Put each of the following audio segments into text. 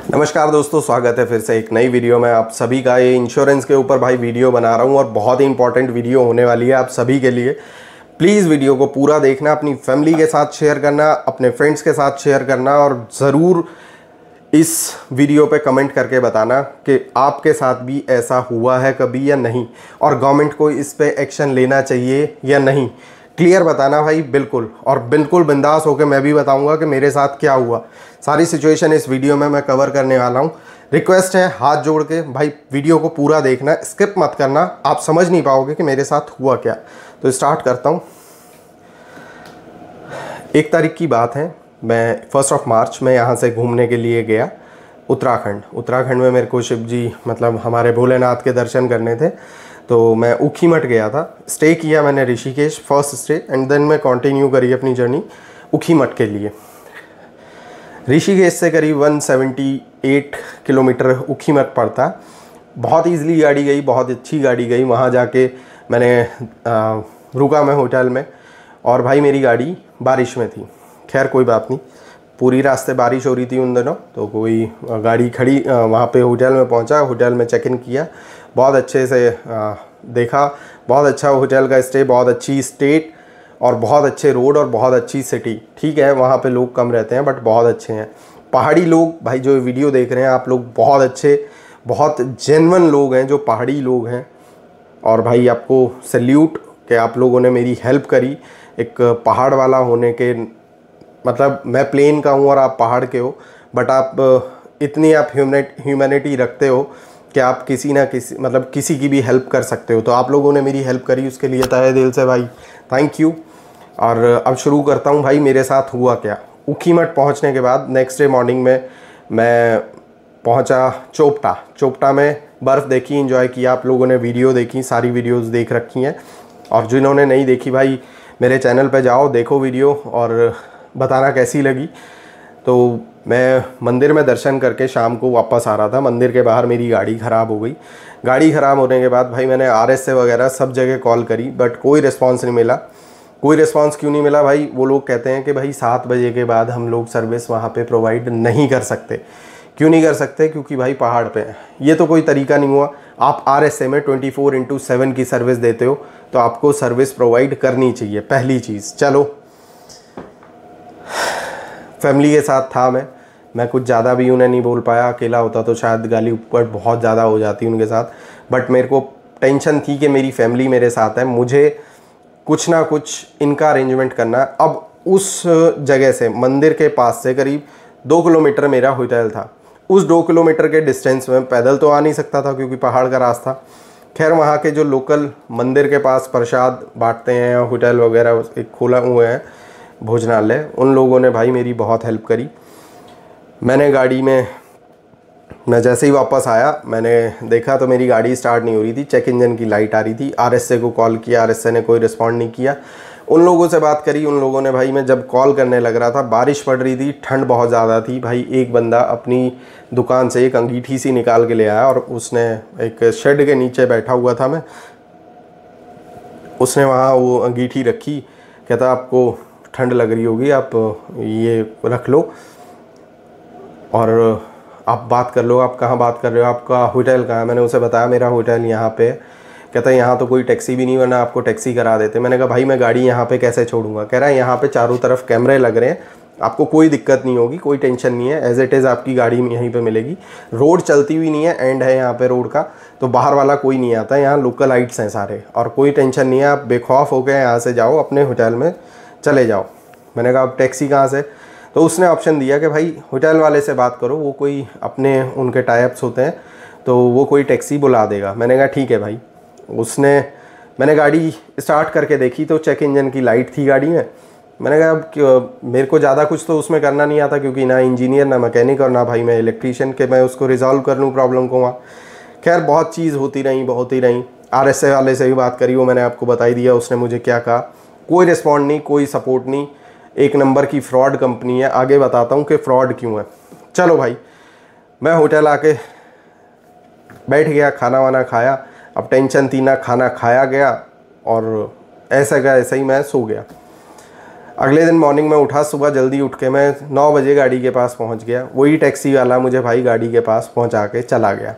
नमस्कार दोस्तों, स्वागत है फिर से एक नई वीडियो में आप सभी का। ये इंश्योरेंस के ऊपर भाई वीडियो बना रहा हूँ और बहुत ही इंपॉर्टेंट वीडियो होने वाली है आप सभी के लिए। प्लीज़ वीडियो को पूरा देखना, अपनी फैमिली के साथ शेयर करना, अपने फ्रेंड्स के साथ शेयर करना और ज़रूर इस वीडियो पे कमेंट करके बताना कि आपके साथ भी ऐसा हुआ है कभी या नहीं, और गवर्नमेंट को इस पे एक्शन लेना चाहिए या नहीं। क्लियर बताना भाई, बिल्कुल, और बिल्कुल बिंदास होकर मैं भी बताऊंगा कि मेरे साथ क्या हुआ। सारी सिचुएशन इस वीडियो में मैं कवर करने वाला हूं। रिक्वेस्ट है हाथ जोड़ के भाई वीडियो को पूरा देखना, स्किप मत करना, आप समझ नहीं पाओगे कि मेरे साथ हुआ क्या। तो स्टार्ट करता हूं। 1 तारीख की बात है, मैं 1 मार्च में यहाँ से घूमने के लिए गया उत्तराखंड में मेरे को शिव जी मतलब हमारे भोलेनाथ के दर्शन करने थे। तो मैं ऊखीमठ गया था, स्टे किया मैंने Rishikesh, first stay, and then मैं कंटिन्यू करी अपनी जर्नी ऊखीमठ के लिए। ऋषिकेश से करीब 178 किलोमीटर ऊखीमठ पड़ता। बहुत ईजिली गाड़ी गई, बहुत अच्छी गाड़ी गई। वहाँ जाके मैंने रुका मैं होटल में, और भाई मेरी गाड़ी बारिश में थी। खैर कोई बात नहीं, पूरी रास्ते बारिश हो रही थी उन दिनों, तो कोई गाड़ी खड़ी वहाँ पे होटल में पहुँचा, होटल में चेक इन किया, बहुत अच्छे से देखा, बहुत अच्छा होटल का स्टे, बहुत अच्छी स्टेट और बहुत अच्छे रोड और बहुत अच्छी सिटी। ठीक है, वहाँ पे लोग कम रहते हैं बट बहुत अच्छे हैं। पहाड़ी लोग, भाई जो वीडियो देख रहे हैं आप लोग, बहुत अच्छे, बहुत जेन्युइन लोग हैं जो पहाड़ी लोग हैं। और भाई आपको सैल्यूट कि आप लोगों ने मेरी हेल्प करी। एक पहाड़ वाला होने के मतलब, मैं प्लेन का हूँ और आप पहाड़ के हो, बट आप इतनी आप ह्यूमैनिटी रखते हो कि आप किसी ना किसी मतलब किसी की भी हेल्प कर सकते हो। तो आप लोगों ने मेरी हेल्प करी, उसके लिए तहे दिल से भाई थैंक यू। और अब शुरू करता हूँ भाई मेरे साथ हुआ क्या। ऊखीमठ पहुँचने के बाद नेक्स्ट डे मॉर्निंग में मैं पहुँचा चोपटा में बर्फ़ देखी, एंजॉय किया। आप लोगों ने वीडियो देखी, सारी वीडियोज़ देख रखी हैं, और जिन्होंने नहीं देखी भाई मेरे चैनल पे जाओ, देखो वीडियो और बताना कैसी लगी। तो मैं मंदिर में दर्शन करके शाम को वापस आ रहा था। मंदिर के बाहर मेरी गाड़ी ख़राब हो गई। गाड़ी ख़राब होने के बाद भाई मैंने RSA वगैरह सब जगह कॉल करी, बट कोई रिस्पांस नहीं मिला। कोई रिस्पांस क्यों नहीं मिला भाई? वो लोग कहते हैं कि भाई 7 बजे के बाद हम लोग सर्विस वहाँ पे प्रोवाइड नहीं कर सकते। क्यों नहीं कर सकते? क्योंकि भाई पहाड़ पे है। ये तो कोई तरीका नहीं हुआ। आप RSA में 24/7 की सर्विस देते हो, तो आपको सर्विस प्रोवाइड करनी चाहिए, पहली चीज़। चलो, फैमिली के साथ था मैं कुछ ज़्यादा भी उन्हें नहीं बोल पाया। अकेला होता तो शायद गाली ऊपर बहुत ज़्यादा हो जाती उनके साथ, बट मेरे को टेंशन थी कि मेरी फैमिली मेरे साथ है, मुझे कुछ ना कुछ इनका अरेंजमेंट करना है। अब उस जगह से, मंदिर के पास से करीब 2 किलोमीटर मेरा होटल था। उस 2 किलोमीटर के डिस्टेंस में पैदल तो आ नहीं सकता था क्योंकि पहाड़ का रास्ता। खैर वहाँ के जो लोकल मंदिर के पास प्रसाद बांटते हैं, होटल वगैरह एक खोला हुए हैं भोजनालय, उन लोगों ने भाई मेरी बहुत हेल्प करी। मैंने गाड़ी में, मैं जैसे ही वापस आया मैंने देखा तो मेरी गाड़ी स्टार्ट नहीं हो रही थी, चेक इंजन की लाइट आ रही थी। RSA को कॉल किया, RSA ने कोई रिस्पॉन्ड नहीं किया। उन लोगों से बात करी, उन लोगों ने भाई, मैं जब कॉल करने लग रहा था बारिश पड़ रही थी, ठंड बहुत ज़्यादा थी भाई। एक बंदा अपनी दुकान से एक अंगीठी सी निकाल के ले आया और उसने एक शेड के नीचे बैठा हुआ था मैं, उसने वहाँ वो अंगीठी रखी। कहता आपको ठंड लग रही होगी, आप ये रख लो और आप बात कर लो। आप कहाँ बात कर रहे हो? आपका होटल कहाँ है? मैंने उसे बताया मेरा होटल यहाँ पे। कहता है यहाँ तो कोई टैक्सी भी नहीं, वरना आपको टैक्सी करा देते। मैंने कहा भाई मैं गाड़ी यहाँ पे कैसे छोड़ूंगा? कह रहा है यहाँ पे चारों तरफ कैमरे लग रहे हैं, आपको कोई दिक्कत नहीं होगी, कोई टेंशन नहीं है, एज इट इज़ आपकी गाड़ी यहीं पे मिलेगी। रोड चलती हुई नहीं है, एंड है यहाँ पे रोड का, तो बाहर वाला कोई नहीं आता, यहाँ लोकल लाइट्स हैं सारे, और कोई टेंशन नहीं है, आप बेखौफ हो गए यहाँ से जाओ, अपने होटल में चले जाओ। मैंने कहा अब टैक्सी कहाँ से? तो उसने ऑप्शन दिया कि भाई होटल वाले से बात करो, वो कोई अपने उनके टाइप्स होते हैं, तो वो कोई टैक्सी बुला देगा। मैंने कहा ठीक है भाई। मैंने गाड़ी स्टार्ट करके देखी तो चेक इंजन की लाइट थी गाड़ी में। मैंने कहा अब मेरे को ज़्यादा कुछ तो उसमें करना नहीं आता, क्योंकि ना इंजीनियर, ना मैकेनिक, और ना भाई मैं इलेक्ट्रीशियन के मैं उसको रिजॉल्व कर लूँ प्रॉब्लम को वहाँ। खैर बहुत चीज़ होती रही। RSA वाले से भी बात करी, वो मैंने आपको बता ही दिया उसने मुझे क्या कहा। कोई रिस्पॉन्ड नहीं, कोई सपोर्ट नहीं। एक नंबर की फ्रॉड कंपनी है। आगे बताता हूँ कि फ्रॉड क्यों है। चलो भाई, मैं होटल आके बैठ गया, खाना वाना खाया। अब टेंशन थी ना, खाना खाया गया, और ऐसा का ऐसा ही मैं सो गया। अगले दिन मॉर्निंग में उठा, सुबह जल्दी उठ के मैं 9 बजे गाड़ी के पास पहुंच गया। वही टैक्सी वाला मुझे भाई गाड़ी के पास पहुंचा के चला गया।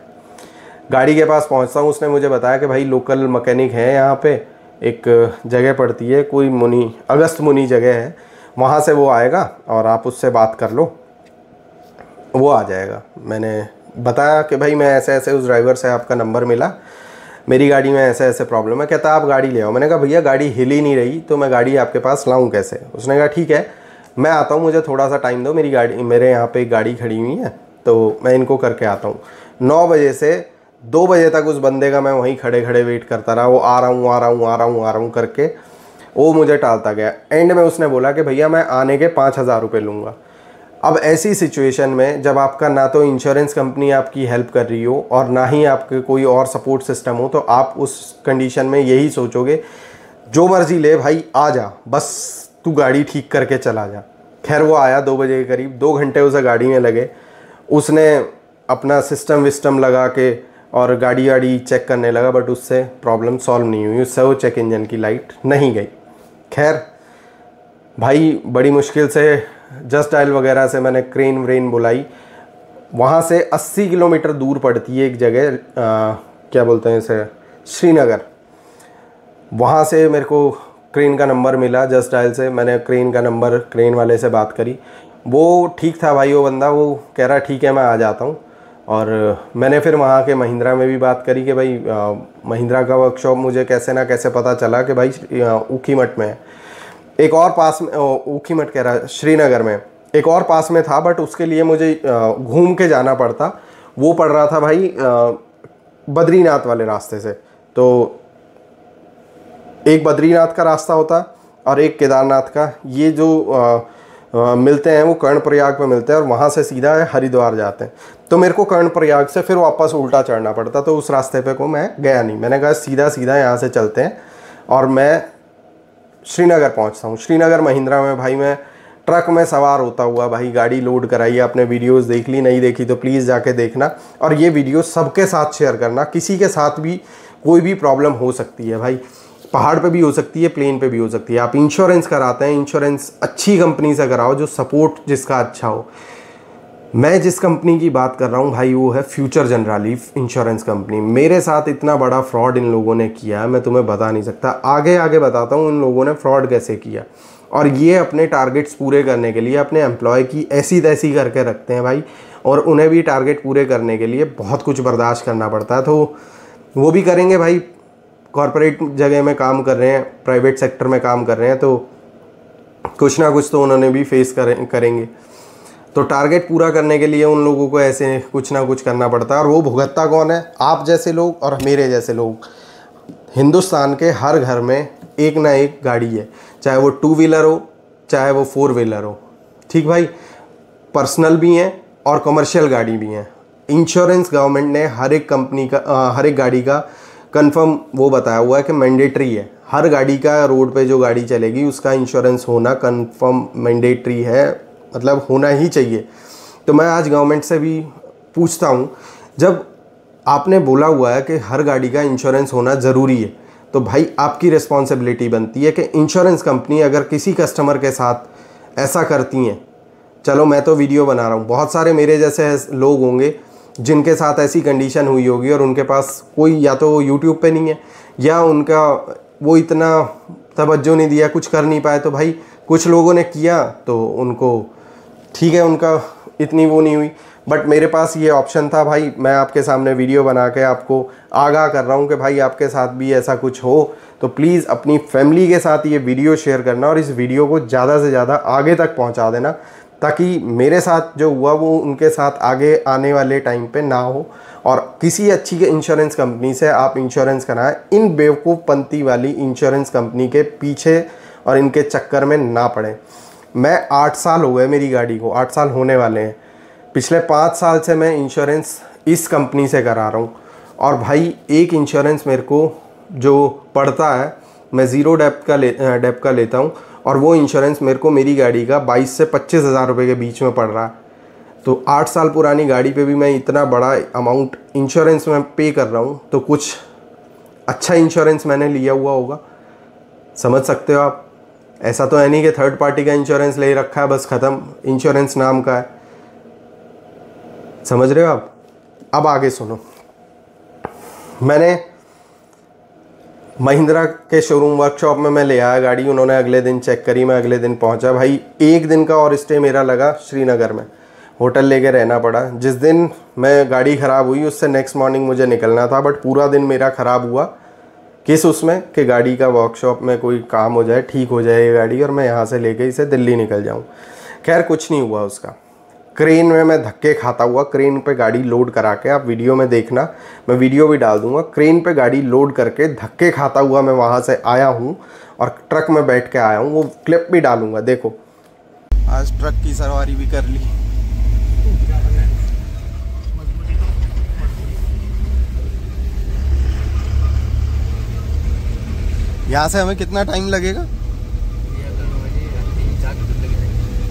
गाड़ी के पास पहुंचता हूँ, उसने मुझे बताया कि भाई लोकल मैकेनिक है यहाँ पे, एक जगह पड़ती है कोई मुनि, अगस्त मुनि जगह है, वहाँ से वो आएगा और आप उससे बात कर लो, वो आ जाएगा। मैंने बताया कि भाई मैं ऐसे ऐसे उस ड्राइवर से आपका नंबर मिला, मेरी गाड़ी में ऐसे ऐसे प्रॉब्लम है। कहता आप गाड़ी ले आओ। मैंने कहा भैया गाड़ी हिल ही नहीं रही तो मैं गाड़ी आपके पास लाऊं कैसे। उसने कहा ठीक है मैं आता हूँ, मुझे थोड़ा सा टाइम दो, मेरी गाड़ी, मेरे यहाँ पे एक गाड़ी खड़ी हुई है तो मैं इनको करके आता हूँ। 9 बजे से 2 बजे तक उस बंदे का मैं वहीं खड़े खड़े वेट करता रहा। वो आ रहा हूँ आ रहा हूँ आ रहा हूँ आ रहा हूँ करके वो मुझे टालता गया। एंड में उसने बोला कि भैया मैं आने के 5,000 रुपये लूँगा। अब ऐसी सिचुएशन में जब आपका ना तो इंश्योरेंस कंपनी आपकी हेल्प कर रही हो और ना ही आपके कोई और सपोर्ट सिस्टम हो, तो आप उस कंडीशन में यही सोचोगे जो मर्जी ले भाई आ जा, बस तू गाड़ी ठीक करके चला जा। खैर वो आया 2 बजे के करीब, 2 घंटे उसे गाड़ी में लगे। उसने अपना सिस्टम विस्टम लगा के और गाड़ी वाड़ी चेक करने लगा, बट उससे प्रॉब्लम सॉल्व नहीं हुई। उससे वो चेक इंजन की लाइट नहीं गई। खैर भाई बड़ी मुश्किल से जस्ट डायल वगैरह से मैंने क्रेन व्रेन बुलाई। वहाँ से 80 किलोमीटर दूर पड़ती है एक जगह, क्या बोलते हैं इसे, श्रीनगर। वहाँ से मेरे को क्रेन का नंबर मिला जस्ट डायल से। मैंने क्रेन का नंबर, क्रेन वाले से बात करी, वो ठीक था भाई वो बंदा, वो कह रहा ठीक है मैं आ जाता हूँ। और मैंने फिर वहाँ के महिंद्रा में भी बात करी कि भाई महिंद्रा का वर्कशॉप मुझे कैसे ना कैसे पता चला कि भाई ऊखीमठ में है। एक और पास में, ऊखीमठ कह रहा, श्रीनगर में एक और पास में था, बट उसके लिए मुझे घूम के जाना पड़ता। वो पड़ रहा था भाई बद्रीनाथ वाले रास्ते से। तो एक बद्रीनाथ का रास्ता होता और एक केदारनाथ का। ये जो मिलते हैं वो कर्णप्रयाग में मिलते हैं और वहाँ से सीधा हरिद्वार जाते हैं। तो मेरे को कर्णप्रयाग से फिर वापस उल्टा चढ़ना पड़ता, तो उस रास्ते पे को मैं गया नहीं। मैंने कहा सीधा सीधा यहाँ से चलते हैं और मैं श्रीनगर पहुंचता हूँ। श्रीनगर महिंद्रा में भाई मैं ट्रक में सवार होता हुआ भाई गाड़ी लोड कराई। आपने वीडियोस देख ली, नहीं देखी तो प्लीज़ जाके देखना। और ये वीडियो सबके साथ शेयर करना। किसी के साथ भी कोई भी प्रॉब्लम हो सकती है भाई, पहाड़ पे भी हो सकती है, प्लेन पे भी हो सकती है। आप इंश्योरेंस कराते हैं, इंश्योरेंस अच्छी कंपनी से कराओ जो सपोर्ट जिसका अच्छा हो। मैं जिस कंपनी की बात कर रहा हूँ भाई वो है फ्यूचर जनरली इंश्योरेंस कंपनी। मेरे साथ इतना बड़ा फ्रॉड इन लोगों ने किया है मैं तुम्हें बता नहीं सकता। आगे आगे बताता हूँ इन लोगों ने फ्रॉड कैसे किया। और ये अपने टारगेट्स पूरे करने के लिए अपने एम्प्लॉय की ऐसी तैसी करके रखते हैं भाई, और उन्हें भी टारगेट पूरे करने के लिए बहुत कुछ बर्दाश्त करना पड़ता है। तो वो भी करेंगे भाई, कॉरपोरेट जगह में काम कर रहे हैं, प्राइवेट सेक्टर में काम कर रहे हैं, तो कुछ ना कुछ तो उन्होंने भी फेस करेंगे। तो टारगेट पूरा करने के लिए उन लोगों को ऐसे कुछ ना कुछ करना पड़ता है। और वो भुगतता कौन है? आप जैसे लोग और मेरे जैसे लोग। हिंदुस्तान के हर घर में एक ना एक गाड़ी है, चाहे वो 2 व्हीलर हो चाहे वो 4 व्हीलर हो। ठीक भाई, पर्सनल भी हैं और कमर्शियल गाड़ी भी हैं। इंश्योरेंस गवर्नमेंट ने हर एक कंपनी का, हर एक गाड़ी का कंफर्म वो बताया हुआ है कि मैंडेटरी है। हर गाड़ी का, रोड पे जो गाड़ी चलेगी उसका इंश्योरेंस होना कंफर्म मैंडेटरी है, मतलब होना ही चाहिए। तो मैं आज गवर्नमेंट से भी पूछता हूँ, जब आपने बोला हुआ है कि हर गाड़ी का इंश्योरेंस होना ज़रूरी है, तो भाई आपकी रिस्पॉन्सिबिलिटी बनती है कि इंश्योरेंस कंपनी अगर किसी कस्टमर के साथ ऐसा करती हैं, चलो मैं तो वीडियो बना रहा हूँ, बहुत सारे मेरे जैसे लोग होंगे जिनके साथ ऐसी कंडीशन हुई होगी और उनके पास कोई, या तो यूट्यूब पे नहीं है या उनका वो इतना तवज्जो नहीं दिया, कुछ कर नहीं पाए। तो भाई कुछ लोगों ने किया तो उनको ठीक है, उनका इतनी वो नहीं हुई, बट मेरे पास ये ऑप्शन था भाई। मैं आपके सामने वीडियो बना के आपको आगाह कर रहा हूँ कि भाई आपके साथ भी ऐसा कुछ हो तो प्लीज़ अपनी फैमिली के साथ ये वीडियो शेयर करना और इस वीडियो को ज़्यादा से ज़्यादा आगे तक पहुँचा देना, ताकि मेरे साथ जो हुआ वो उनके साथ आगे आने वाले टाइम पे ना हो। और किसी अच्छी इंश्योरेंस कंपनी से आप इंश्योरेंस कराएं, इन बेवकूफ़पंती वाली इंश्योरेंस कंपनी के पीछे और इनके चक्कर में ना पड़े। मैं 8 साल हो गए मेरी गाड़ी को, 8 साल होने वाले हैं। पिछले 5 साल से मैं इंश्योरेंस इस कंपनी से करा रहा हूँ। और भाई एक इंश्योरेंस मेरे को जो पड़ता है, मैं ज़ीरो डेप का लेता हूँ, और वो इंश्योरेंस मेरे को मेरी गाड़ी का 22 से 25 हज़ार रुपये के बीच में पड़ रहा है। तो 8 साल पुरानी गाड़ी पे भी मैं इतना बड़ा अमाउंट इंश्योरेंस में पे कर रहा हूँ, तो कुछ अच्छा इंश्योरेंस मैंने लिया हुआ होगा, समझ सकते हो आप। ऐसा तो है नहीं कि थर्ड पार्टी का इंश्योरेंस ले रखा है बस ख़त्म, इंश्योरेंस नाम का है। समझ रहे हो आप? अब आगे सुनो। मैंने महिंद्रा के शोरूम वर्कशॉप में मैं ले आया गाड़ी, उन्होंने अगले दिन चेक करी, मैं अगले दिन पहुंचा। भाई एक दिन का और स्टे मेरा लगा श्रीनगर में, होटल लेके रहना पड़ा। जिस दिन मैं गाड़ी ख़राब हुई उससे नेक्स्ट मॉर्निंग मुझे निकलना था, बट पूरा दिन मेरा ख़राब हुआ किस उसमें कि गाड़ी का वर्कशॉप में कोई काम हो जाए, ठीक हो जाए ये गाड़ी और मैं यहाँ से लेके इसे दिल्ली निकल जाऊँ। खैर कुछ नहीं हुआ उसका। क्रेन में मैं धक्के खाता हुआ क्रेन पे गाड़ी लोड करा के, आप वीडियो में देखना, मैं वीडियो भी डाल दूंगा, क्रेन पे गाड़ी लोड करके धक्के खाता हुआ मैं वहाँ से आया हूँ और ट्रक में बैठ के आया हूँ। वो क्लिप भी डालूंगा, देखो। आज ट्रक की सवारी भी कर ली। यहाँ से हमें कितना टाइम लगेगा?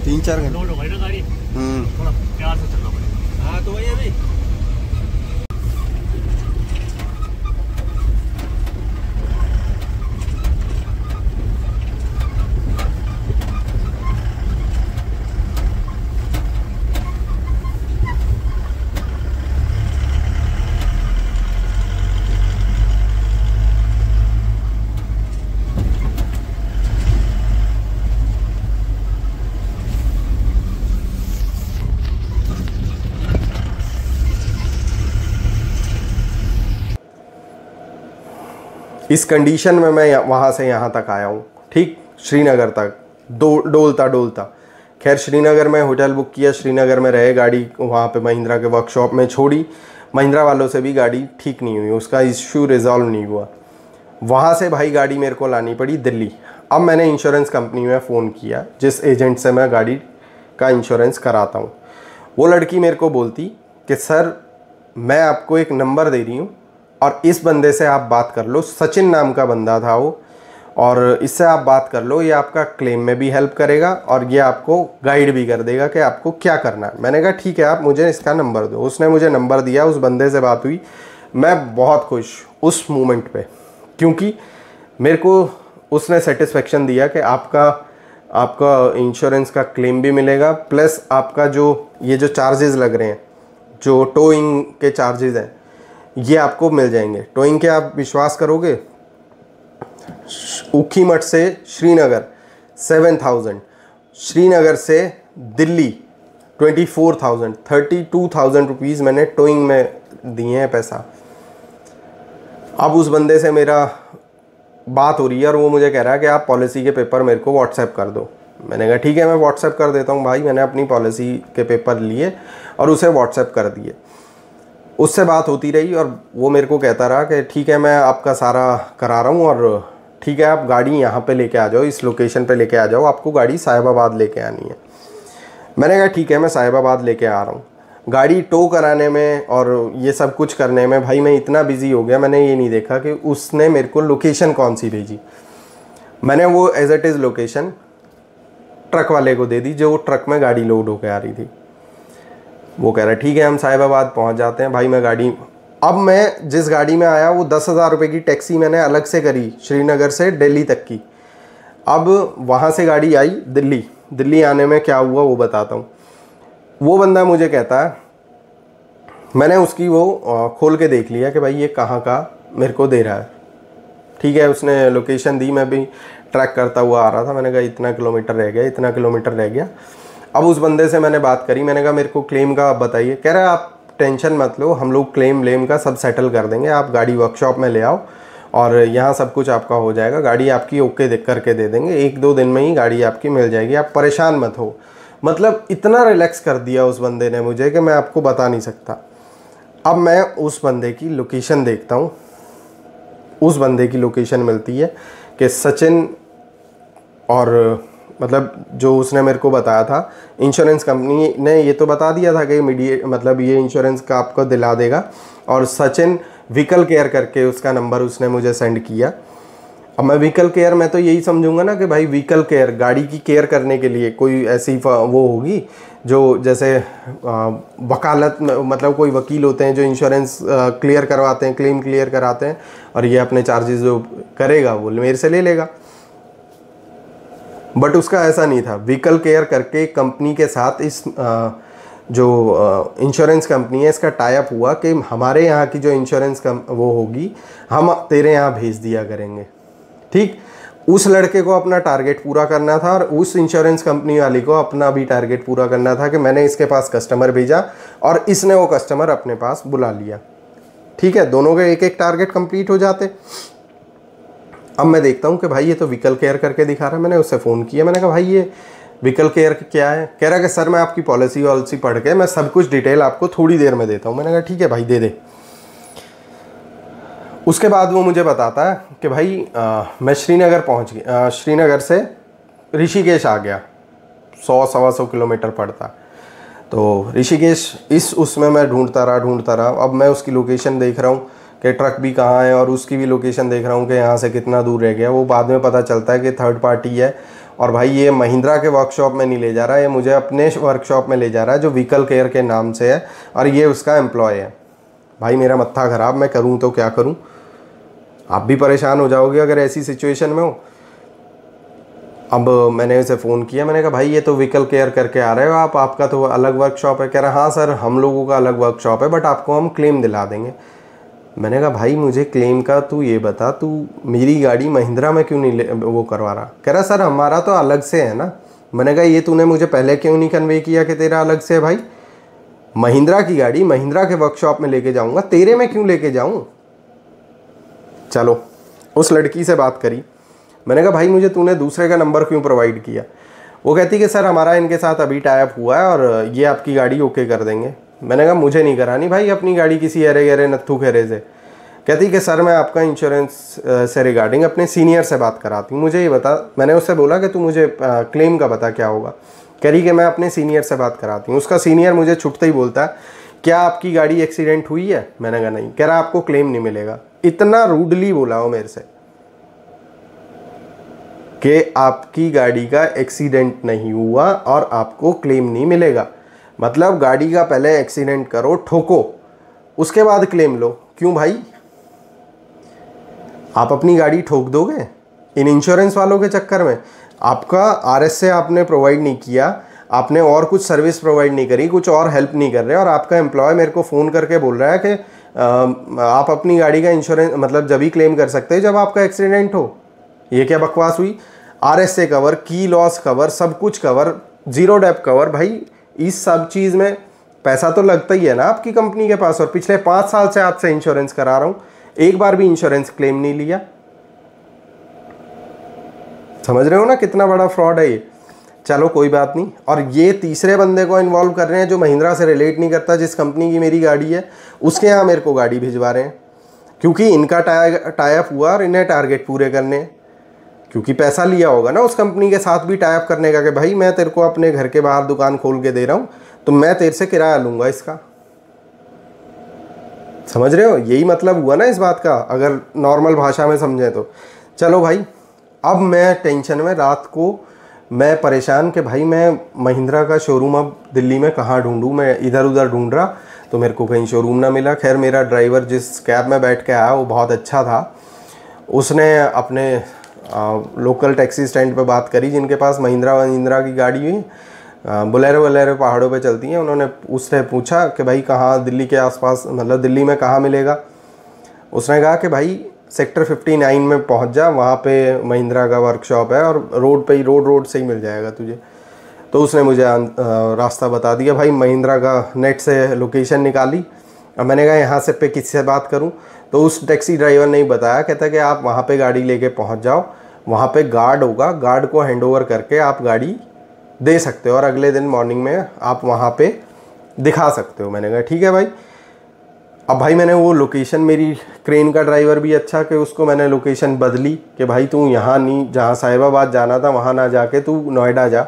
3-4 घंटे। थोड़ा प्यार से चलना पड़ेगा। हाँ तो वही है भाई। इस कंडीशन में मैं वहाँ से यहाँ तक आया हूँ, ठीक, श्रीनगर तक डोलता डोलता। खैर श्रीनगर में होटल बुक किया, श्रीनगर में रहे, गाड़ी वहाँ पे महिंद्रा के वर्कशॉप में छोड़ी। महिंद्रा वालों से भी गाड़ी ठीक नहीं हुई, उसका इश्यू रिजॉल्व नहीं हुआ। वहाँ से भाई गाड़ी मेरे को लानी पड़ी दिल्ली। अब मैंने इंश्योरेंस कंपनी में फ़ोन किया, जिस एजेंट से मैं गाड़ी का इंश्योरेंस कराता हूँ। वो लड़की मेरे को बोलती कि सर मैं आपको एक नंबर दे रही हूँ और इस बंदे से आप बात कर लो, सचिन नाम का बंदा था वो, और इससे आप बात कर लो, ये आपका क्लेम में भी हेल्प करेगा और ये आपको गाइड भी कर देगा कि आपको क्या करना है। मैंने कहा ठीक है, आप मुझे इसका नंबर दो। उसने मुझे नंबर दिया, उस बंदे से बात हुई। मैं बहुत खुश उस मोमेंट पे, क्योंकि मेरे को उसने सेटिस्फेक्शन दिया कि आपका इंश्योरेंस का क्लेम भी मिलेगा, प्लस आपका जो ये जो चार्जेस लग रहे हैं, जो टोइंग के चार्जेस हैं, ये आपको मिल जाएंगे। टोइंग के आप विश्वास करोगे, ऊखीमठ से श्रीनगर 7,000, श्रीनगर से दिल्ली 24,000, 32,000 रुपीज़ मैंने टोइंग में दिए हैं पैसा। अब उस बंदे से मेरा बात हो रही है और वो मुझे कह रहा है कि आप पॉलिसी के पेपर मेरे को व्हाट्सएप कर दो। मैंने कहा ठीक है, मैं व्हाट्सएप कर देता हूँ भाई। मैंने अपनी पॉलिसी के पेपर लिए और उसे व्हाट्सएप कर दिए। उससे बात होती रही और वो मेरे को कहता रहा कि ठीक है, मैं आपका सारा करा रहा हूँ और ठीक है, आप गाड़ी यहाँ पे लेके आ जाओ, इस लोकेशन पे लेके आ जाओ, आपको गाड़ी साहिबाबाद लेके आनी है। मैंने कहा ठीक है, मैं साहिबाबाद लेके आ रहा हूँ। गाड़ी टो कराने में और ये सब कुछ करने में भाई मैं इतना बिजी हो गया, मैंने ये नहीं देखा कि उसने मेरे को लोकेशन कौन सी भेजी। मैंने वो as it is location truck वाले को दे दी, जो ट्रक में गाड़ी लोड होकर आ रही थी। वो कह रहा है ठीक है, हम साहिबाबाद पहुंच जाते हैं। भाई मैं गाड़ी, अब मैं जिस गाड़ी में आया वो 10,000 रुपये की टैक्सी मैंने अलग से करी श्रीनगर से दिल्ली तक की। अब वहाँ से गाड़ी आई दिल्ली। दिल्ली आने में क्या हुआ वो बताता हूँ। वो बंदा मुझे कहता है, मैंने उसकी वो खोल के देख लिया कि भाई ये कहाँ का मेरे को दे रहा है। ठीक है, उसने लोकेशन दी, मैं भी ट्रैक करता हुआ आ रहा था। मैंने कहा इतना किलोमीटर रह गया, इतना किलोमीटर रह गया। अब उस बंदे से मैंने बात करी, मैंने कहा मेरे को क्लेम का बताइए। कह रहा है आप टेंशन मत लो, हम लोग क्लेम व्लेम का सब सेटल कर देंगे, आप गाड़ी वर्कशॉप में ले आओ और यहाँ सब कुछ आपका हो जाएगा, गाड़ी आपकी ओके करके दे देंगे, 1-2 दिन में ही गाड़ी आपकी मिल जाएगी, आप परेशान मत हो। मतलब इतना रिलैक्स कर दिया उस बंदे ने मुझे कि मैं आपको बता नहीं सकता। अब मैं उस बंदे की लोकेशन देखता हूँ। उस बंदे की लोकेशन मिलती है कि सचिन, और मतलब जो उसने मेरे को बताया था, इंश्योरेंस कंपनी ने ये तो बता दिया था कि मतलब ये इंश्योरेंस का आपको दिला देगा, और सचिन व्हीकल केयर करके उसका नंबर उसने मुझे सेंड किया। अब मैं व्हीकल केयर में तो यही समझूंगा ना कि भाई व्हीकल केयर, गाड़ी की केयर करने के लिए कोई ऐसी वो होगी जो जैसे वकालत में, मतलब कोई वकील होते हैं जो इंश्योरेंस क्लियर करवाते हैं, क्लेम क्लियर कराते हैं, और ये अपने चार्जेस जो करेगा वो मेरे से ले लेगा। बट उसका ऐसा नहीं था। व्हीकल केयर करके कंपनी के साथ इस जो इंश्योरेंस कंपनी है इसका टाई अप हुआ कि हमारे यहाँ की जो इंश्योरेंस वो होगी हम तेरे यहाँ भेज दिया करेंगे। ठीक, उस लड़के को अपना टारगेट पूरा करना था और उस इंश्योरेंस कंपनी वाली को अपना भी टारगेट पूरा करना था कि मैंने इसके पास कस्टमर भेजा और इसने वो कस्टमर अपने पास बुला लिया। ठीक है, दोनों के एक एक टारगेट कंप्लीट हो जाते। अब मैं देखता हूँ कि भाई ये तो व्हीकल केयर करके दिखा रहा है। मैंने उससे फ़ोन किया, मैंने कहा भाई ये व्हीकल केयर क्या है? कह रहा कि सर मैं आपकी पॉलिसी वॉलिसी पढ़ के मैं सब कुछ डिटेल आपको थोड़ी देर में देता हूँ। मैंने कहा ठीक है भाई दे दे। उसके बाद वो मुझे बताता है कि भाई मैं श्रीनगर पहुँच गया, श्रीनगर से ऋषिकेश आ गया, 100-125 किलोमीटर पड़ता। तो ऋषिकेश उसमें मैं ढूंढता रहा। अब मैं उसकी लोकेशन देख रहा हूँ कि ट्रक भी कहाँ है और उसकी भी लोकेशन देख रहा हूँ कि यहाँ से कितना दूर रह गया। वो बाद में पता चलता है कि थर्ड पार्टी है और भाई ये महिंद्रा के वर्कशॉप में नहीं ले जा रहा है, ये मुझे अपने वर्कशॉप में ले जा रहा है जो व्हीकल केयर के नाम से है और ये उसका एम्प्लॉय है। भाई मेरा मत्था ख़राब, मैं करूँ तो क्या करूँ? आप भी परेशान हो जाओगे अगर ऐसी सिचुएशन में हो। अब मैंने उसे फ़ोन किया, मैंने कहा भाई ये तो व्हीकल केयर करके आ रहे हो आप, आपका तो अलग वर्कशॉप है। कह रहा हाँ सर हम लोगों का अलग वर्कशॉप है बट आपको हम क्लेम दिला देंगे। मैंने कहा भाई मुझे क्लेम का तू ये बता, तू मेरी गाड़ी महिंद्रा में क्यों नहीं वो करवा रहा? कह रहा सर हमारा तो अलग से है ना। मैंने कहा ये तूने मुझे पहले क्यों नहीं कन्वे किया कि तेरा अलग से है? भाई महिंद्रा की गाड़ी महिंद्रा के वर्कशॉप में लेके जाऊँगा, तेरे में क्यों लेके जाऊँ? चलो उस लड़की से बात करी, मैंने कहा भाई मुझे तूने दूसरे का नंबर क्यों प्रोवाइड किया? वो कहती कि सर हमारा इनके साथ अभी टाई अप हुआ है और ये आपकी गाड़ी ओके कर देंगे। मैंने कहा मुझे नहीं करानी भाई अपनी गाड़ी किसी अरे गहरे नत्थू खेरे से। कहती कि सर मैं आपका इंश्योरेंस से रिगार्डिंग अपने सीनियर से बात कराती हूँ, मुझे ये बता। मैंने उससे बोला कि तू मुझे क्लेम का बता क्या होगा। कह रही कि मैं अपने सीनियर से बात कराती हूँ। उसका सीनियर मुझे छुटते ही बोलता है क्या आपकी गाड़ी एक्सीडेंट हुई है? मैंने कहा नहीं। कह रहा आपको क्लेम नहीं मिलेगा। इतना रूडली बोला वो मेरे से कि आपकी गाड़ी का एक्सीडेंट नहीं हुआ और आपको क्लेम नहीं मिलेगा। मतलब गाड़ी का पहले एक्सीडेंट करो, ठोको, उसके बाद क्लेम लो। क्यों भाई? आप अपनी गाड़ी ठोक दोगे इन इंश्योरेंस वालों के चक्कर में? आपका RSA आपने प्रोवाइड नहीं किया, आपने और कुछ सर्विस प्रोवाइड नहीं करी, कुछ और हेल्प नहीं कर रहे और आपका एम्प्लॉय मेरे को फ़ोन करके बोल रहा है कि आप अपनी गाड़ी का इंश्योरेंस मतलब जब ही क्लेम कर सकते हैं जब आपका एक्सीडेंट हो। ये क्या बकवास हुई? RSA कवर, की लॉस कवर, सब कुछ कवर, 0 डेप कवर। भाई इस सब चीज़ में पैसा तो लगता ही है ना आपकी कंपनी के पास। और पिछले 5 साल से आपसे इंश्योरेंस करा रहा हूँ, एक बार भी इंश्योरेंस क्लेम नहीं लिया। समझ रहे हो ना कितना बड़ा फ्रॉड है ये? चलो कोई बात नहीं। और ये तीसरे बंदे को इन्वॉल्व कर रहे हैं जो महिंद्रा से रिलेट नहीं करता, जिस कंपनी की मेरी गाड़ी है उसके यहाँ मेरे को गाड़ी भिजवा रहे हैं क्योंकि इनका टाई अप हुआ और इन्हें टारगेट पूरे करने हैं। क्योंकि पैसा लिया होगा ना उस कंपनी के साथ भी टाई अप करने का कि भाई मैं तेरे को अपने घर के बाहर दुकान खोल के दे रहा हूँ तो मैं तेरे से किराया लूँगा इसका। समझ रहे हो? यही मतलब हुआ ना इस बात का, अगर नॉर्मल भाषा में समझें तो। चलो भाई, अब मैं टेंशन में, रात को मैं परेशान कि भाई मैं महिंद्रा का शोरूम अब दिल्ली में कहाँ ढूंढूं। मैं इधर उधर ढूंढ रहा तो मेरे को कहीं शोरूम ना मिला। खैर मेरा ड्राइवर जिस कैब में बैठ के आया वो बहुत अच्छा था। उसने अपने लोकल टैक्सी स्टैंड पे बात करी जिनके पास महिंद्रा की गाड़ी हुई, बोलेरो पहाड़ों पे चलती हैं। उन्होंने उससे पूछा कि भाई कहाँ दिल्ली के आसपास, मतलब दिल्ली में कहाँ मिलेगा? उसने कहा कि भाई सेक्टर 59 में पहुंच जा, वहाँ पे महिंद्रा का वर्कशॉप है और रोड पे ही, रोड से ही मिल जाएगा तुझे। तो उसने मुझे रास्ता बता दिया। भाई महिंद्रा का नेट से लोकेशन निकाली। अब मैंने कहा यहाँ से पे किससे बात करूँ? तो उस टैक्सी ड्राइवर ने ही बताया, कहता कि आप वहाँ पे गाड़ी लेके पहुँच जाओ, वहाँ पे गार्ड होगा, गार्ड को हैंडओवर करके आप गाड़ी दे सकते हो और अगले दिन मॉर्निंग में आप वहाँ पे दिखा सकते हो। मैंने कहा ठीक है भाई। अब भाई मैंने वो लोकेशन, मेरी क्रेन का ड्राइवर भी अच्छा कि उसको मैंने लोकेशन बदली कि भाई तू यहाँ नहीं, जहाँ साहिबाबाद जाना था वहाँ ना जाके तू नोएडा जा।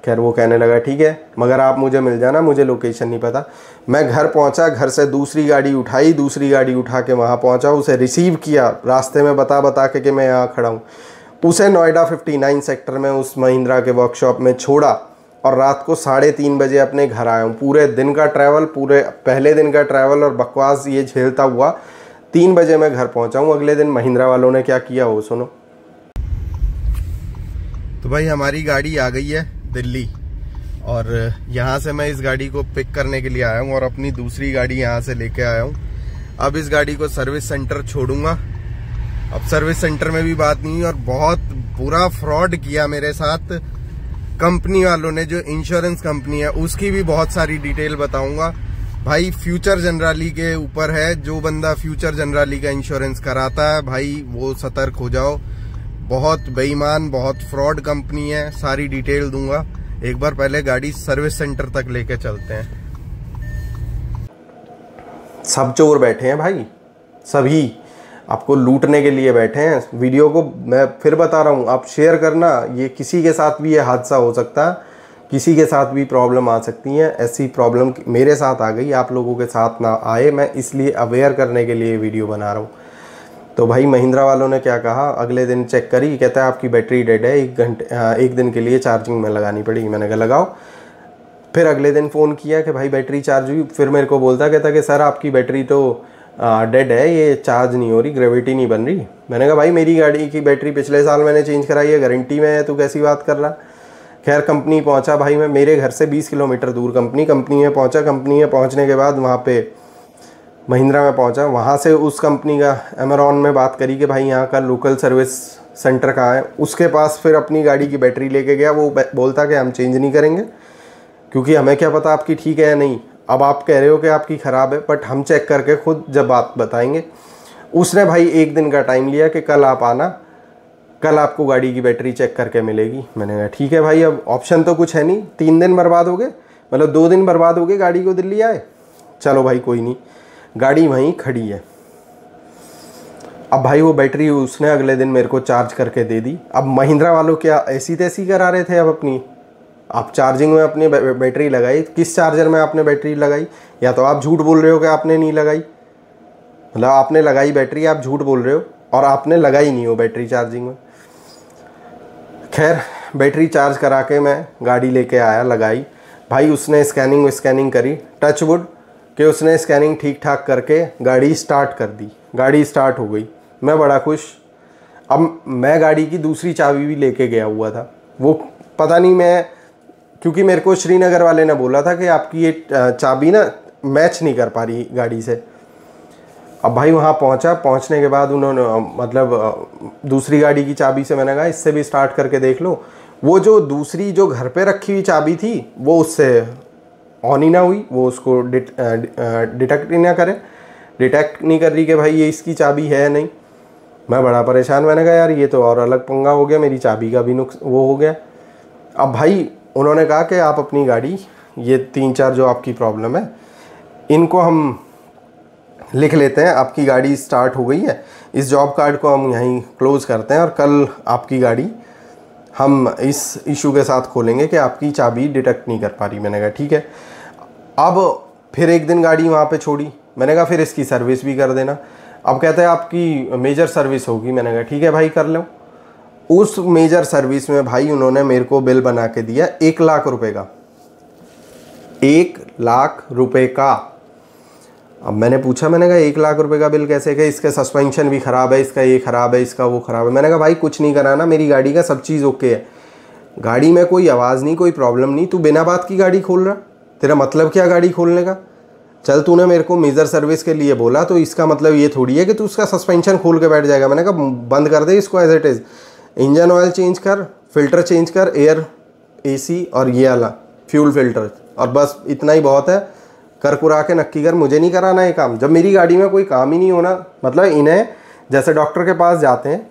खैर वो कहने लगा ठीक है मगर आप मुझे मिल जाना, मुझे लोकेशन नहीं पता। मैं घर पहुँचा, घर से दूसरी गाड़ी उठाई, दूसरी गाड़ी उठा के वहाँ पहुँचा, उसे रिसीव किया रास्ते में बता के कि मैं यहाँ खड़ा हूँ। उसे नोएडा 59 सेक्टर में उस महिंद्रा के वर्कशॉप में छोड़ा और रात को 3:30 बजे अपने घर आया हूँ। पूरे दिन का ट्रैवल, पूरे पहले दिन का ट्रैवल और बकवास ये झेलता हुआ 3 बजे मैं घर पहुँचा हूँ। अगले दिन महिंद्रा वालों ने क्या किया वो सुनो। तो भाई हमारी गाड़ी आ गई है दिल्ली, और यहाँ से मैं इस गाड़ी को पिक करने के लिए आया हूँ और अपनी दूसरी गाड़ी यहाँ से लेके आया हूँ। अब इस गाड़ी को सर्विस सेंटर छोड़ूंगा। अब सर्विस सेंटर में भी बात नहीं, और बहुत बुरा फ्रॉड किया मेरे साथ कंपनी वालों ने, जो इंश्योरेंस कंपनी है उसकी भी बहुत सारी डिटेल बताऊंगा। भाई फ्यूचर जनरली के ऊपर है, जो बंदा फ्यूचर जनरली का इंश्योरेंस कराता है भाई वो सतर्क हो जाओ। बहुत बेईमान, बहुत फ्रॉड कंपनी है, सारी डिटेल दूंगा। एक बार पहले गाड़ी सर्विस सेंटर तक लेके चलते हैं। सब चोर बैठे हैं भाई, सभी आपको लूटने के लिए बैठे हैं। वीडियो को मैं फिर बता रहा हूँ, आप शेयर करना। ये किसी के साथ भी ये हादसा हो सकता है, किसी के साथ भी प्रॉब्लम आ सकती है। ऐसी प्रॉब्लम मेरे साथ आ गई, आप लोगों के साथ ना आए, मैं इसलिए अवेयर करने के लिए वीडियो बना रहा हूँ। तो भाई महिंद्रा वालों ने क्या कहा, अगले दिन चेक करी, कहता है आपकी बैटरी डेड है, एक दिन के लिए चार्जिंग में लगानी पड़ेगी। मैंने कहा लगाओ। फिर अगले दिन फ़ोन किया कि भाई बैटरी चार्ज हुई, फिर मेरे को कहता कि सर आपकी बैटरी तो डेड है, ये चार्ज नहीं हो रही, ग्रेविटी नहीं बन रही। मैंने कहा भाई मेरी गाड़ी की बैटरी पिछले साल मैंने चेंज कराई है, गारंटी में है, तू कैसी बात कर रहा। खैर कंपनी पहुंचा भाई, मैं मेरे घर से 20 किलोमीटर दूर कंपनी में पहुंचा। कंपनी में पहुंचने के बाद वहाँ पे महिंद्रा में पहुंचा, वहाँ से उस कंपनी का एमेरॉन में बात करी कि भाई यहाँ का लोकल सर्विस सेंटर कहाँ है। उसके पास फिर अपनी गाड़ी की बैटरी लेके गया। वो बोलता कि हम चेंज नहीं करेंगे, क्योंकि हमें क्या पता आपकी ठीक है या नहीं। अब आप कह रहे हो कि आपकी ख़राब है, बट हम चेक करके खुद जब बात बताएंगे। उसने भाई एक दिन का टाइम लिया कि कल आप आना, कल आपको गाड़ी की बैटरी चेक करके मिलेगी। मैंने कहा ठीक है भाई, अब ऑप्शन तो कुछ है नहीं। 3 दिन बर्बाद हो गए, मतलब 2 दिन बर्बाद हो गए गाड़ी को दिल्ली आए। चलो भाई कोई नहीं, गाड़ी वहीं खड़ी है। अब भाई वो बैटरी उसने अगले दिन मेरे को चार्ज करके दे दी। अब महिंद्रा वालों क्या ऐसी तैसी करा रहे थे। अब अपनी आप चार्जिंग में अपनी बैटरी लगाई, किस चार्जर में आपने बैटरी लगाई? या तो आप झूठ बोल रहे हो कि आपने नहीं लगाई, मतलब आपने लगाई बैटरी, आप झूठ बोल रहे हो, और आपने लगाई नहीं हो बैटरी चार्जिंग में। खैर बैटरी चार्ज करा के मैं गाड़ी लेके आया, लगाई। भाई उसने स्कैनिंग करी, टच वुड कि उसने स्कैनिंग ठीक ठाक करके गाड़ी स्टार्ट कर दी। गाड़ी स्टार्ट हो गई, मैं बड़ा खुश। अब मैं गाड़ी की दूसरी चाबी भी लेके गया हुआ था। वो पता नहीं, मैं क्योंकि मेरे को श्रीनगर वाले ने बोला था कि आपकी ये चाबी ना मैच नहीं कर पा रही गाड़ी से। अब भाई वहाँ पहुँचा, पहुँचने के बाद उन्होंने मतलब दूसरी गाड़ी की चाबी से मैंने कहा इससे भी स्टार्ट करके देख लो। वो जो दूसरी जो घर पे रखी हुई चाबी थी वो उससे ऑन ही ना हुई, वो उसको डिटेक्ट नहीं कर रही कि भाई ये इसकी चाबी है नहीं। मैं बड़ा परेशान, मैंने कहा यार ये तो और अलग पंगा हो गया, मेरी चाबी का भी वो हो गया। अब भाई उन्होंने कहा कि आप अपनी गाड़ी, ये 3-4 जो आपकी प्रॉब्लम है इनको हम लिख लेते हैं। आपकी गाड़ी स्टार्ट हो गई है, इस जॉब कार्ड को हम यहीं क्लोज़ करते हैं और कल आपकी गाड़ी हम इस इशू के साथ खोलेंगे कि आपकी चाबी डिटेक्ट नहीं कर पा रही। मैंने कहा ठीक है। अब फिर एक दिन गाड़ी वहाँ पे छोड़ी, मैंने कहा फिर इसकी सर्विस भी कर देना। अब कहते हैं आपकी मेजर सर्विस होगी। मैंने कहा ठीक है भाई कर लो। उस मेजर सर्विस में भाई उन्होंने मेरे को बिल बना के दिया 1 लाख रुपए का, 1 लाख रुपए का। अब मैंने पूछा, मैंने कहा 1 लाख रुपए का बिल कैसे? कि इसका सस्पेंशन भी ख़राब है, इसका ये ख़राब है, इसका वो ख़राब है। मैंने कहा भाई कुछ नहीं कराना, मेरी गाड़ी का सब चीज़ ओके है, गाड़ी में कोई आवाज़ नहीं, कोई प्रॉब्लम नहीं। तू बिना बात की गाड़ी खोल रहा, तेरा मतलब क्या गाड़ी खोलने का? चल तूने मेरे को मेजर सर्विस के लिए बोला तो इसका मतलब ये थोड़ी है कि तू उसका सस्पेंशन खोल के बैठ जाएगा। मैंने कहा बंद कर दे इसको as it is, engine oil change कर, फिल्टर चेंज कर, एयर AC और ये वाला फ्यूल फिल्टर, और बस इतना ही बहुत है। कर कुरा के नक्की कर, मुझे नहीं कराना ये काम। जब मेरी गाड़ी में कोई काम ही नहीं होना, मतलब इन्हें जैसे डॉक्टर के पास जाते हैं,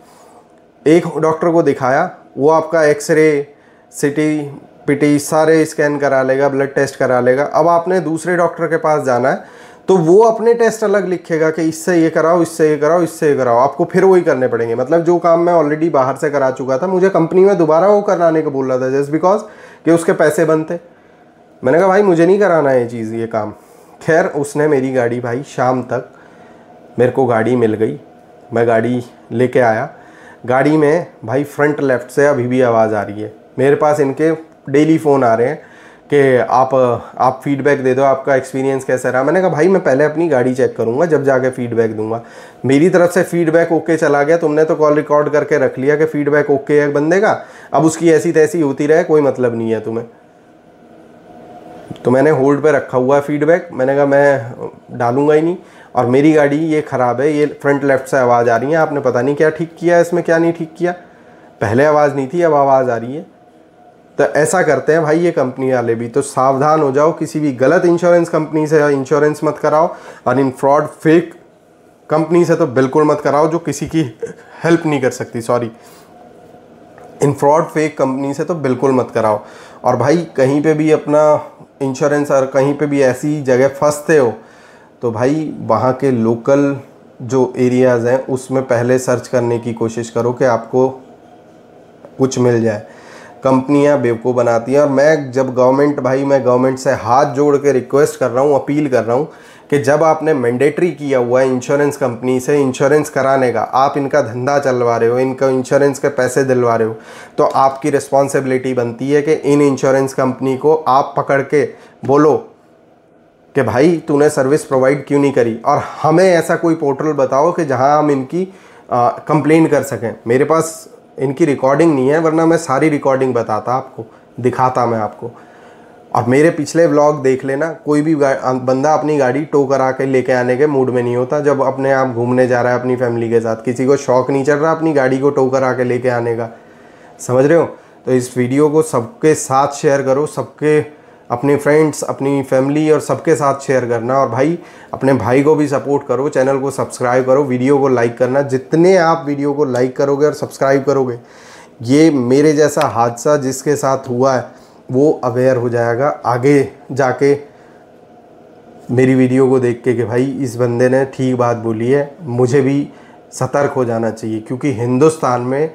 एक डॉक्टर को दिखाया, वो आपका एक्सरे, CT PT सारे स्कैन करा लेगा, ब्लड टेस्ट करा लेगा। अब आपने दूसरे डॉक्टर के पास जाना है तो वो अपने टेस्ट अलग लिखेगा कि इससे ये कराओ, इससे ये कराओ, इससे ये कराओ, आपको फिर वही करने पड़ेंगे। मतलब जो काम मैं ऑलरेडी बाहर से करा चुका था, मुझे कंपनी में दोबारा वो कराने को बोल रहा था जस्ट बिकॉज कि उसके पैसे बनते। मैंने कहा भाई मुझे नहीं कराना है ये चीज़, ये काम। खैर उसने मेरी गाड़ी भाई शाम तक मेरे को गाड़ी मिल गई, मैं गाड़ी लेके आया। गाड़ी में भाई फ्रंट लेफ्ट से अभी भी आवाज़ आ रही है। मेरे पास इनके डेली फ़ोन आ रहे हैं कि आप फीडबैक दे दो, आपका एक्सपीरियंस कैसा रहा। मैंने कहा भाई मैं पहले अपनी गाड़ी चेक करूँगा, जब जाके फीडबैक दूंगा। मेरी तरफ से फीडबैक ओके चला गया, तुमने तो कॉल रिकॉर्ड करके रख लिया कि फीडबैक ओके है बंदे का, अब उसकी ऐसी तैसी होती रहे, कोई मतलब नहीं है तुम्हें। तो मैंने होल्ड पे रखा हुआ है फीडबैक। मैंने कहा मैं डालूंगा ही नहीं। और मेरी गाड़ी ये ख़राब है, ये फ्रंट लेफ्ट से आवाज़ आ रही है, आपने पता नहीं क्या ठीक किया है इसमें, क्या नहीं ठीक किया। पहले आवाज़ नहीं थी, अब आवाज़ आ रही है। तो ऐसा करते हैं भाई ये कंपनी वाले भी, तो सावधान हो जाओ, किसी भी गलत इंश्योरेंस कंपनी से इंश्योरेंस मत कराओ, और इन फ्रॉड फेक कंपनी से तो बिल्कुल मत कराओ जो किसी की हेल्प नहीं कर सकती। सॉरी, इन फ्रॉड फेक कंपनी से तो बिल्कुल मत कराओ। और भाई कहीं पे भी अपना इंश्योरेंस और कहीं पे भी ऐसी जगह फंसते हो तो भाई वहाँ के लोकल जो एरियाज़ हैं उसमें पहले सर्च करने की कोशिश करो कि आपको कुछ मिल जाए। कंपनियां बेवकूफ़ बनाती हैं। और मैं जब मैं गवर्नमेंट से हाथ जोड़ के रिक्वेस्ट कर रहा हूँ, अपील कर रहा हूँ कि जब आपने मैंडेटरी किया हुआ है इंश्योरेंस कंपनी से इंश्योरेंस कराने का, आप इनका धंधा चलवा रहे हो, इनका इंश्योरेंस के पैसे दिलवा रहे हो, तो आपकी रिस्पॉन्सिबिलिटी बनती है कि इन इंश्योरेंस कंपनी को आप पकड़ के बोलो कि भाई तूने सर्विस प्रोवाइड क्यों नहीं करी, और हमें ऐसा कोई पोर्टल बताओ कि जहां हम इनकी कंप्लेन कर सकें। मेरे पास इनकी रिकॉर्डिंग नहीं है, वरना मैं सारी रिकॉर्डिंग बताता आपको, दिखाता मैं आपको। और मेरे पिछले व्लॉग देख लेना, कोई भी बंदा अपनी गाड़ी टो करा के लेके आने के मूड में नहीं होता जब अपने आप घूमने जा रहा है अपनी फैमिली के साथ। किसी को शौक नहीं चढ़ रहा अपनी गाड़ी को टो करा के लेके आने का, समझ रहे हो। तो इस वीडियो को सबके साथ शेयर करो, सबके अपने फ्रेंड्स, अपनी फैमिली और सबके साथ शेयर करना। और भाई अपने भाई को भी सपोर्ट करो, चैनल को सब्सक्राइब करो, वीडियो को लाइक करना। जितने आप वीडियो को लाइक करोगे और सब्सक्राइब करोगे, ये मेरे जैसा हादसा जिसके साथ हुआ है वो अवेयर हो जाएगा आगे जाके मेरी वीडियो को देख के कि भाई इस बंदे ने ठीक बात बोली है, मुझे भी सतर्क हो जाना चाहिए। क्योंकि हिंदुस्तान में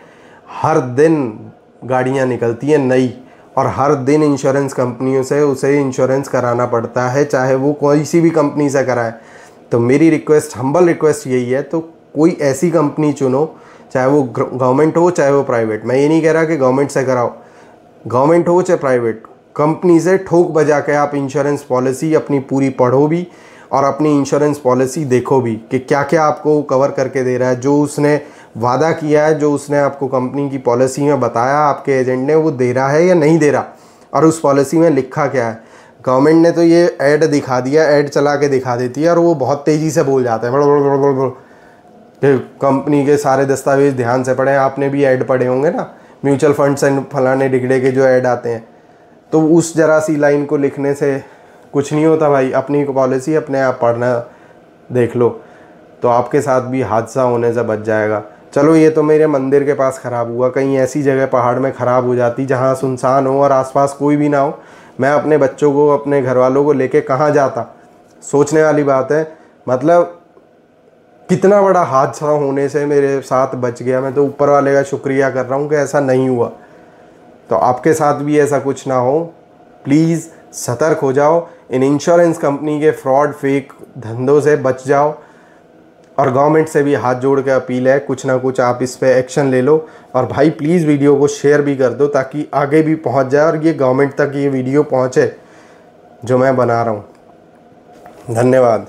हर दिन गाड़ियाँ निकलती हैं नई, और हर दिन इंश्योरेंस कंपनियों से उसे इंश्योरेंस कराना पड़ता है, चाहे वो कोई सी भी कंपनी से कराए। तो मेरी रिक्वेस्ट, हम्बल रिक्वेस्ट यही है, तो कोई ऐसी कंपनी चुनो, चाहे वो गवर्नमेंट हो चाहे वो प्राइवेट। मैं ये नहीं कह रहा कि गवर्नमेंट से कराओ, गवर्नमेंट हो चाहे प्राइवेट, कंपनी से ठोक बजा के आप इंश्योरेंस पॉलिसी अपनी पूरी पढ़ो भी, और अपनी इंश्योरेंस पॉलिसी देखो भी कि क्या क्या आपको कवर करके दे रहा है। जो उसने वादा किया है, जो उसने आपको कंपनी की पॉलिसी में बताया आपके एजेंट ने, वो दे रहा है या नहीं दे रहा, और उस पॉलिसी में लिखा क्या है। गवर्नमेंट ने तो ये ऐड दिखा दिया, ऐड चला के दिखा देती है, और वो बहुत तेज़ी से बोल जाता है कि कंपनी के सारे दस्तावेज ध्यान से पढ़ें। आपने भी ऐड पढ़े होंगे ना, म्यूचुअल फंड्स एंड फलाने डिगड़े के जो ऐड आते हैं, तो उस जरा सी लाइन को लिखने से कुछ नहीं होता भाई। अपनी पॉलिसी अपने आप पढ़ना देख लो, तो आपके साथ भी हादसा होने से बच जाएगा। चलो ये तो मेरे मंदिर के पास ख़राब हुआ, कहीं ऐसी जगह पहाड़ में ख़राब हो जाती जहाँ सुनसान हो और आसपास कोई भी ना हो, मैं अपने बच्चों को, अपने घर वालों को लेके कहाँ जाता। सोचने वाली बात है, मतलब कितना बड़ा हादसा होने से मेरे साथ बच गया। मैं तो ऊपर वाले का शुक्रिया कर रहा हूँ कि ऐसा नहीं हुआ। तो आपके साथ भी ऐसा कुछ ना हो, प्लीज़ सतर्क हो जाओ, इन इंश्योरेंस कंपनी के फ्रॉड फेक धंधों से बच जाओ। और गवर्नमेंट से भी हाथ जोड़ के अपील है, कुछ ना कुछ आप इस पे एक्शन ले लो। और भाई प्लीज़ वीडियो को शेयर भी कर दो ताकि आगे भी पहुंच जाए और ये गवर्नमेंट तक ये वीडियो पहुंचे जो मैं बना रहा हूं। धन्यवाद।